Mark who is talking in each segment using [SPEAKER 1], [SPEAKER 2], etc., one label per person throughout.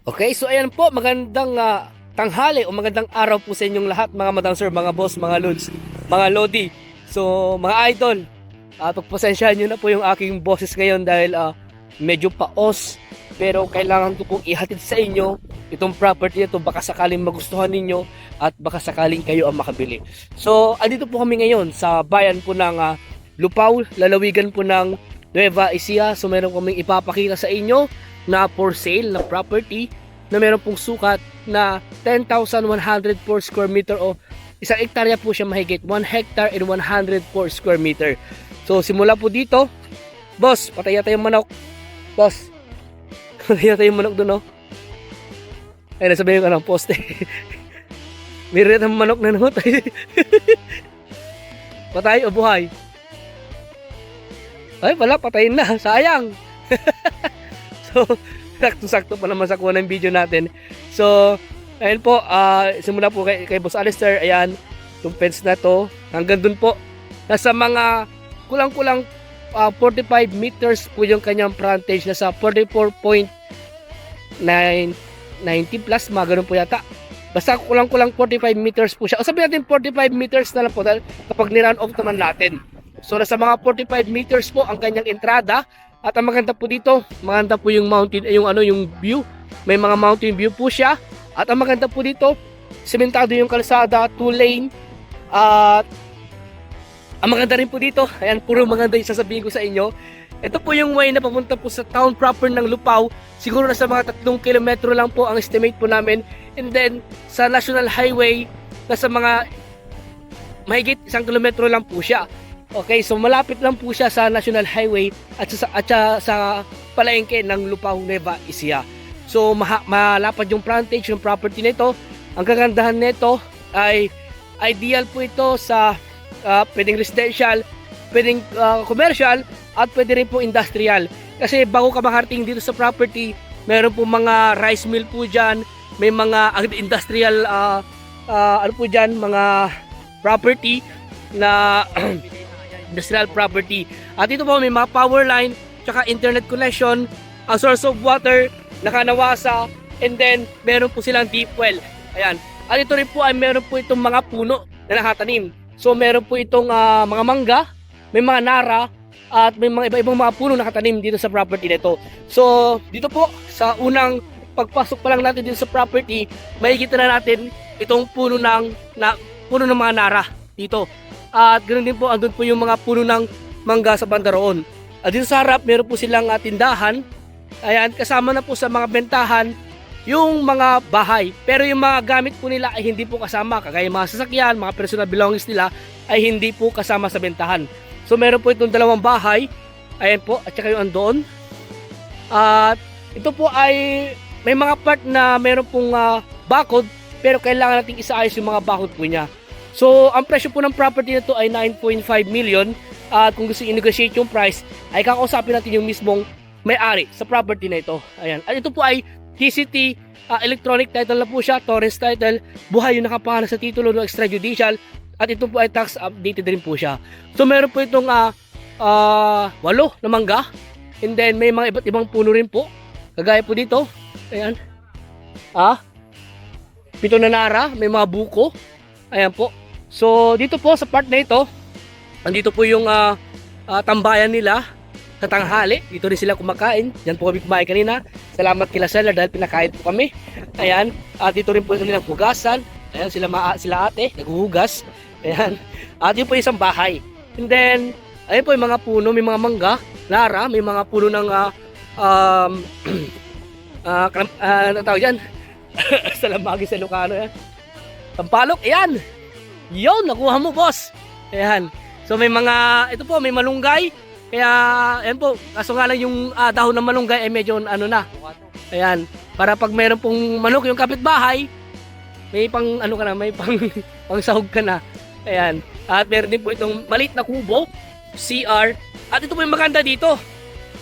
[SPEAKER 1] Okay, so ayan po, magandang tanghali o magandang araw po sa inyong lahat mga madam sir, mga boss, mga lods, mga lodi. So mga idol, pagpasensyahan nyo na po yung aking boses ngayon dahil medyo paos. Pero kailangan ko pong ihatid sa inyo itong property na ito, baka sakaling magustuhan ninyo at baka sakaling kayo ang makabili. So andito po kami ngayon sa bayan po ng Lupao, lalawigan po ng Nueva Ecija. So meron kaming ipapakita sa inyo na for sale na property na meron pong sukat na 10,100 per square meter o isang hektarya po siya mahigit, 1 hectare and 100 per square meter. So simula po dito, boss, patay yata yung manok. Boss, patay yata yung manok doon, no? Ay, nasabihin ko ng poste. Meron yung manok na namatay. Patay o buhay? Ay, wala, patayin na. Sayang. So, sakto-sakto pa naman sa kuha ng video natin. So, ayun po, simula po kay Boss Alistair, ayan, yung fence na to, hanggang dun po, nasa mga kulang-kulang 45 meters po yung kanyang frontage, nasa 44.990 plus, mga ganun po yata. Basta kulang-kulang 45 meters po siya. O sabihin natin 45 meters na lang po dahil kapag ni-run off naman natin. So, nasa mga 45 meters po ang kanyang entrada. At ang maganda po dito, maganda po yung mountain, yung view. May mga mountain view po siya. At ang maganda po dito, sementado yung kalsada, 2 lane. At ang maganda rin po dito, ayan, puro maganda yung sasabihin ko sa inyo. Ito po yung way na papunta po sa town proper ng Lupao. Siguro nasa mga 3 kilometro lang po ang estimate po namin. And then, sa National Highway, nasa mga mahigit 1 kilometro lang po siya. Okay, so malapit lang po siya sa National Highway at sa palengke ng Lupao, Nueva Ecija. So malapad yung frontage ng property nito. Ang kagandahan nito ay ideal po ito sa pwedeng residential, pwedeng commercial at pwede rin po industrial. Kasi bago ka makarating dito sa property, meron po mga rice mill po dyan, may mga industrial ano po dyan, mga property na industrial property. At ito po may mga power line, tsaka internet connection, ang source of water, nakanawasa, and then meron po silang deep well. Ayan. At ito rin po ay meron po itong mga puno na nakatanim. So meron po itong mga mangga, may mga nara, at may mga iba-ibang mga puno nakatanim dito sa property nito. So dito po sa unang pagpasok pa lang natin dito sa property, makikita na natin itong puno ng mga nara dito. At ganoon din po, andun po yung mga puno ng mangga sa banda roon. At dito sa harap, meron po silang tindahan. Ayan, kasama na po sa mga bentahan yung mga bahay. Pero yung mga gamit po nila ay hindi po kasama. Kagaya mga sasakyan, mga personal belongings nila ay hindi po kasama sa bentahan. So meron po itong 2 bahay. Ayan po, at saka yung andon. At ito po ay may mga part na meron pong bakod, pero kailangan nating isaayos yung mga bakod po niya. So, ang presyo po ng property na ito ay 9.5 million. At kung gusto i-negotiate yung price, ay kakausapin natin yung mismong may-ari sa property na ito. Ayan. At ito po ay TCT, electronic title na po siya, Torrens title, buhay yung nakapangalan sa titulo ng extrajudicial. At ito po ay tax updated rin po siya. So, meron po itong 8 na mangga. And then, may mga iba't ibang puno rin po. Kagaya po dito. Ayan. 7 na nara, may mga buko. Ayan po. So dito po sa part na ito, andito po yung tambayan nila sa tanghali. Dito rin sila kumakain. Diyan po kami kumain kanina. Salamat kila seller dahil pinakain po kami. Ayan. At dito rin po nilang hugasan. Ayan sila ate, naghuhugas. Ayan. At yun po isang bahay. And then, ayan po yung mga puno, may mga mangga, nara, may mga puno ng ano tawag yan? Salamagi sa Ilocano yan. Tampalok, ayan. Yun, nakuha mo, boss. Ayan. So may mga, ito po, may malunggay. Kaya, ayan po, kaso nga lang yung dahon ng malunggay ay medyo ano na. Ayan. Para pag mayroon pong manok yung kapitbahay, may pang ano ka na, may pang sahog ka na. Ayan. At meron din po itong maliit na kubo, CR. At ito po yung maganda dito.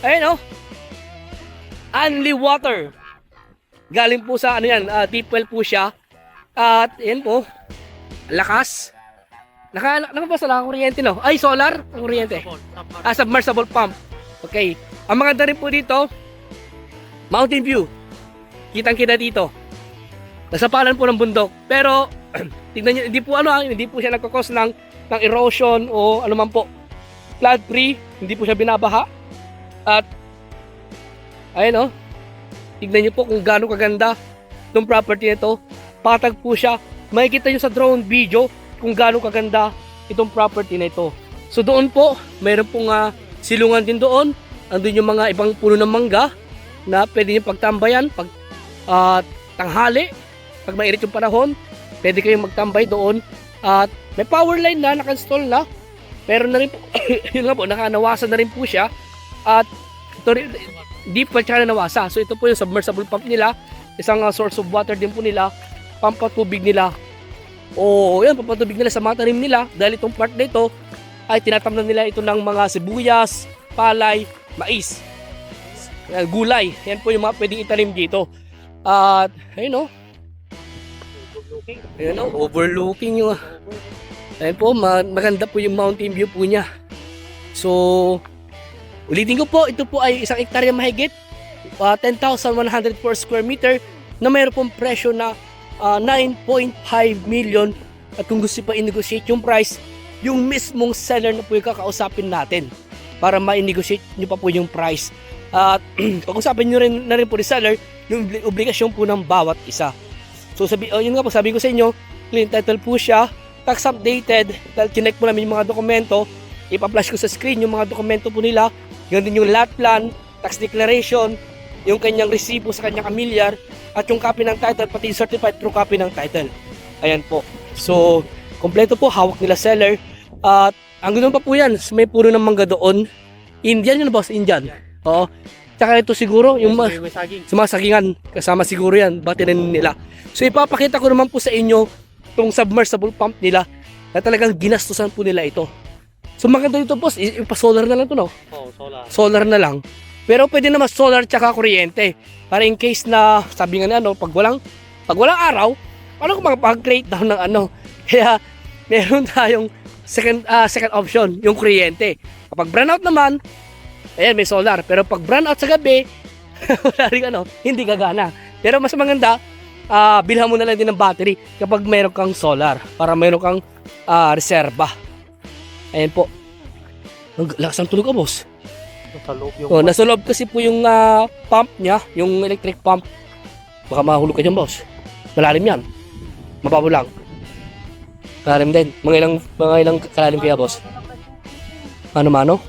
[SPEAKER 1] Ayan, oh. Only water. Galing po sa ano yan, deep well po siya. At ayan po, lakas. Nakapasa lang kuryente, no? Ay, solar ang kuryente. Submersible pump. Okay. Ang maganda rin po dito, mountain view. kitang-kita dito. Nasa palan po ng bundok. Pero tingnan niyo, hindi po siya nagko-cause ng erosion o ano man po. Flood free, hindi po siya binabaha. At ayun tignan niyo po kung gaano kaganda itong property nito. Patag po siya. Makikita niyo sa drone video kung gaano kaganda itong property na ito. So doon po, mayroon pong silungan din doon. Andun yung mga ibang puno ng mangga na pwede niyo pagtambayan pag tanghali, pag mainit yung panahon, pwede kayong magtambay doon. At may power line na naka-install na. Pero na rin po, yun nga po, nakanawasan na rin po siya. At ito rin, deep pa siya nawasa. So ito po yung submersible pump nila. Isang source of water din po nila. Pampatubig nila. Yan, pampatubig nila sa mga tanim nila. Dahil itong part na ito ay tinatamnan nila ito ng mga sibuyas, palay, mais, gulay. Yan po yung mga pwedeng itanim dito. At ayun overlooking yung ayun po, maganda po yung mountain view po niya. So ulitin ko po, ito po ay 1 hektarya mahigit, 10,100 per square meter, na mayroon pong presyo na 9.5 million. At kung gusto pa i-negotiate yung price, yung mismong seller na po yung kakausapin natin para ma-negotiate nyo pa po yung price. At pag-usapan nyo na rin po ni seller yung obligasyon po ng bawat isa. So yun nga po, sabi ko sa inyo, clean title po siya, tax updated. Dahil chinek po namin yung mga dokumento, ipa-flash ko sa screen yung mga dokumento po nila. Yun din yung lot plan, tax declaration, yung kanyang resibo sa kanyang amilyar, at yung copy ng title, pati yung certified true copy ng title. Ayan po. So kompleto po, hawak nila seller. At ang ganoon pa po yan, may puro ng mangga doon. Indian yun, boss, Indian. Oo. Tsaka ito siguro, yung sa mga sagingan, kasama siguro yan, batterin nila. So ipapakita ko naman po sa inyo itong submersible pump nila na talagang ginastusan po nila ito. So maganda dito, boss, ipa-solar na lang ito, no?
[SPEAKER 2] Oo, solar.
[SPEAKER 1] Solar na lang. Pero pwede naman solar tsaka kuryente. Para in case na, sabi nga na, pag walang araw, paano kung makapag-create down ng Kaya meron tayong second option, yung kuryente. Kapag brownout naman, ayan, may solar. Pero pag brownout sa gabi, wala rin hindi gagana. Pero mas maganda, bilhan mo na lang din ng battery kapag mayroon kang solar, para mayroon kang reserba. Ayan po. Ang lakas ng tulog, boss.
[SPEAKER 2] Nasa loob yung
[SPEAKER 1] Nasa loob kasi po yung pump niya, yung electric pump. Baka mahulog ka dyan, boss. Malalim yan. Mababaw lang. Kalalim din. Mga ilang kalalim kaya, boss? Mano?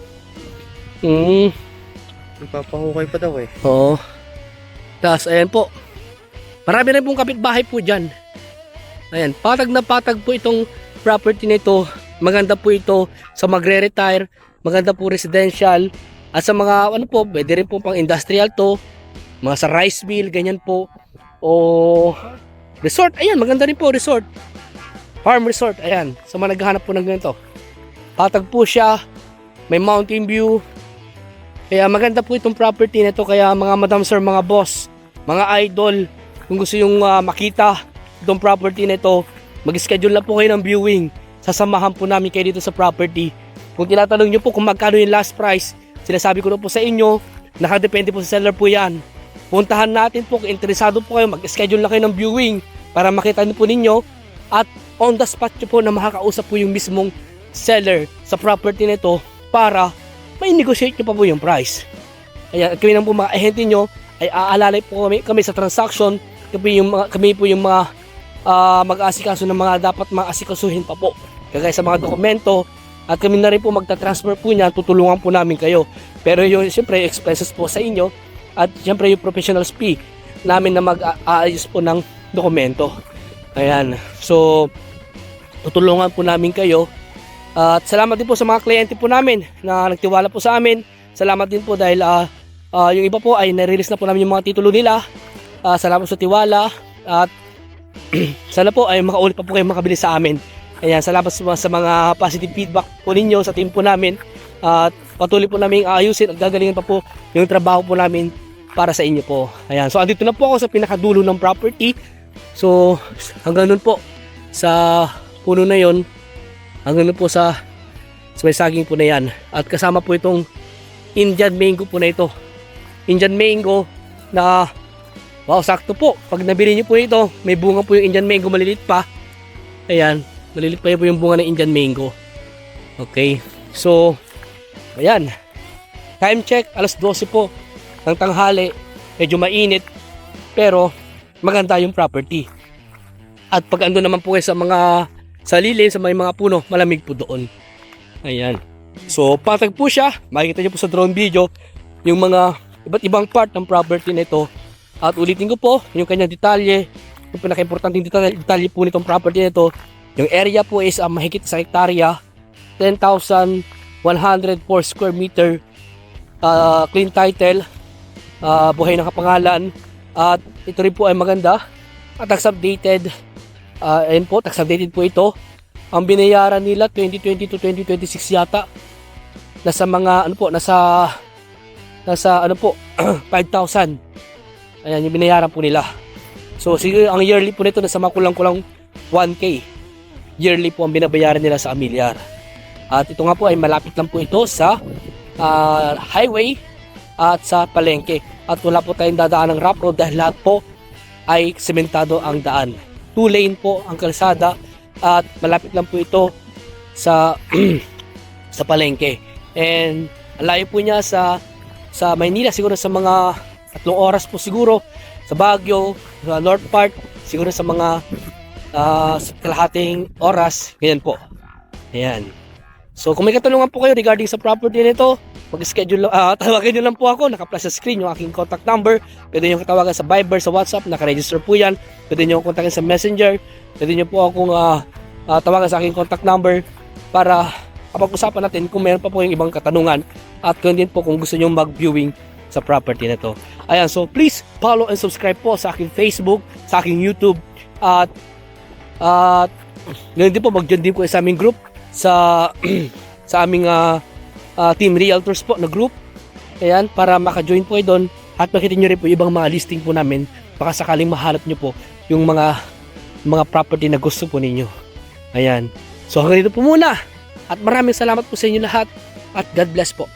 [SPEAKER 2] Nagpapahukay pa daw eh.
[SPEAKER 1] Oo. Tapos, ayan po. Marami rin pong kapitbahay po dyan. Ayan, patag na patag po itong property nito. Maganda po ito sa magre-retire. Maganda po residential. At sa mga, pwede rin po pang industrial to. Mga sa rice mill, ganyan po. O resort, ayan, maganda rin po resort. Farm resort, ayan. Sa mga naghahanap po ng ganito. Patag po siya. May mountain view. Kaya maganda po itong property nito. Kaya mga madam sir, mga boss, mga idol, kung gusto yung makita itong property nito, mag-schedule na po kayo ng viewing. Sasamahan po namin kayo dito sa property. Kung tinatanong nyo po kung magkano yung last price, sinasabi ko na po sa inyo, nakadepende po sa seller po yan. Puntahan natin po, kung interesado po kayo, mag-schedule na kayo ng viewing para makita nyo po ninyo. At on the spot nyo po na makakausap po yung mismong seller sa property nito para may negotiate nyo pa po yung price. Kaya kami ng po mga ahente nyo ay aalalay po kami sa transaction. Kami po yung mga mag-aasikaso ng mga dapat maasikasuhin pa po. Kagaya sa mga dokumento. At kami na rin po magta-transfer po niyan, tutulungan po namin kayo. Pero yung siyempre expenses po sa inyo at siyempre yung professional fee namin na mag-aayos po ng dokumento. Ayan. So tutulungan po namin kayo. At salamat din po sa mga kliyente po namin na nagtiwala po sa amin. Salamat din po dahil yung iba po ay nare-release na po namin yung mga titulo nila. Salamat sa tiwala at sana po ay makaulit pa po kayo makabili sa amin. Ayan, salamat sa mga positive feedback po ninyo sa team po namin. At patuloy po namin aayusin at gagalingan pa po yung trabaho po namin para sa inyo po. Ayan, so andito na po ako sa pinakadulo ng property. So hanggang nun po sa puno na yon, hanggang nun po sa may saging po na yan. At kasama po itong Indian mango po na ito. Indian mango na Wow, sakto po. Pag nabili niyo po ito, may bunga po yung Indian mango, maliliit pa. Ayan, maliliit pa po yung bunga ng Indian mango. Okay, so, ayan. Time check, alas 12 po ng tanghali. Medyo mainit, pero maganda yung property. At pag ando naman po kayo sa mga salilin, sa may mga puno, malamig po doon. Ayan. So, patag po siya. Makikita niyo po sa drone video yung mga iba't ibang part ng property nito. At ulitin ko po, yung kanyang detalye, yung pinaka-importanting detalye po nitong property nito, yung area po is mahigit sa hektarya, 10,104 square meter, clean title, buhay ng kapangalan, at ito rin po ay maganda, at tax-updated, ayun po, tax-updated po ito. Ang binayaran nila 2020 to 2026 yata, nasa mga, nasa 5,000. Ayan, yung binayaran po nila. So, siguro ang yearly po nito nasa makulang-kulang 1K. Yearly po ang binabayaran nila sa amilyar. At ito nga po ay malapit lang po ito sa highway at sa palengke. At wala po tayong dadaan ng rough road dahil lahat po ay sementado ang daan. 2 lane po ang kalsada at malapit lang po ito sa sa palengke. And ang layo po niya sa Maynila, siguro sa mga 3 oras po siguro. Sa Baguio, sa North Part, siguro sa mga kalahating oras. Ganyan po. Ayan. So kung may katanungan po kayo regarding sa property nito, mag-schedule, tawagan nyo lang po ako. Naka-flash sa screen yung aking contact number. Pwede nyo katawagan sa Viber, sa WhatsApp. Naka-register po yan. Pwede nyo kontakin sa Messenger. Pwede nyo po akong tawagan sa aking contact number para kapag-usapan natin kung meron pa po yung ibang katanungan. At kung din po kung gusto nyo mag-viewing sa property na to. Ayan, so please follow and subscribe po sa aking Facebook, sa aking YouTube, at ngayon din po mag-join din po sa aming group sa aming Team Realtors po na group. Ayan, para maka-join po kayo doon at makita nyo rin po ibang mga listing po namin, baka sakaling mahanap nyo po yung mga property na gusto po ninyo. Ayan, so hanggang dito po muna at maraming salamat po sa inyo lahat at God bless po.